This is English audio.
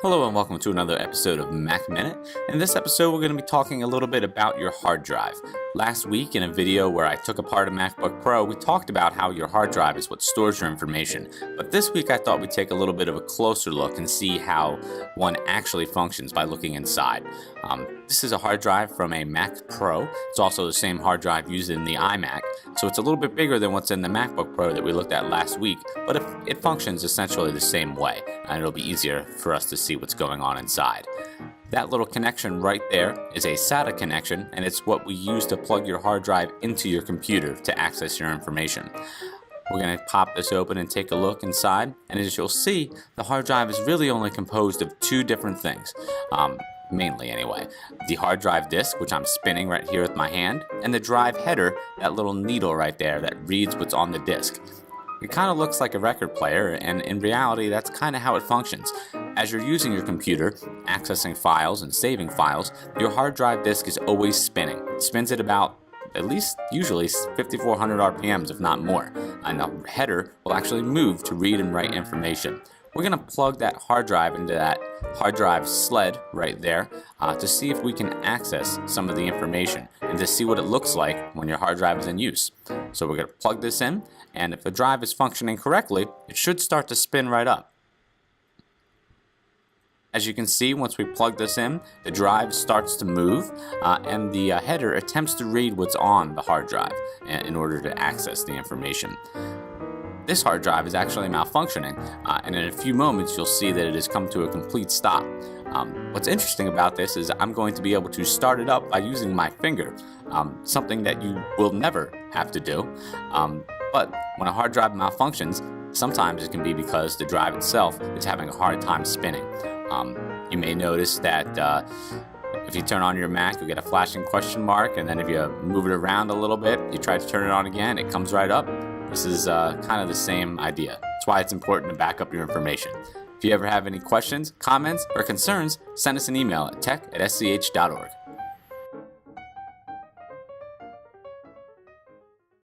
Hello and welcome to another episode of Mac Minute. In this episode, we're going to be talking a little bit about your hard drive. Last week, in a video where I took apart a MacBook Pro, we talked about how your hard drive is what stores your information. But this week, I thought we'd take a little bit of a closer look and see how one actually functions by looking inside. This is a hard drive from a Mac Pro. It's also the same hard drive used in the iMac, so it's a little bit bigger than what's in the MacBook Pro that we looked at last week, but it functions essentially the same way, and it'll be easier for us to see what's going on inside. That little connection right there is a SATA connection, and it's what we use to plug your hard drive into your computer to access your information. We're going to pop this open and take a look inside, and as you'll see, the hard drive is really only composed of two different things. Mainly anyway, the hard drive disk, which I'm spinning right here with my hand, and the drive header, that little needle right there that reads what's on the disk. It kind of looks like a record player, and in reality, that's kind of how it functions. As you're using your computer, accessing files and saving files, your hard drive disk is always spinning. It spins at about, at least usually 5,400 RPMs, if not more, and the header will actually move to read and write information. We're going to plug that hard drive into that hard drive sled right there to see if we can access some of the information and to see what it looks like when your hard drive is in use. So we're going to plug this in, and if the drive is functioning correctly, it should start to spin right up. As you can see, once we plug this in, the drive starts to move, and the header attempts to read what's on the hard drive in order to access the information. This hard drive is actually malfunctioning, and in a few moments you'll see that it has come to a complete stop. What's interesting about this is I'm going to be able to start it up by using my finger, something that you will never have to do. But when a hard drive malfunctions, sometimes it can be because the drive itself is having a hard time spinning. You may notice that if you turn on your Mac, you'll get a flashing question mark, and then if you move it around a little bit, you try to turn it on again, it comes right up. This is kind of the same idea. That's why it's important to back up your information. If you ever have any questions, comments, or concerns, send us an email at tech@sch.org.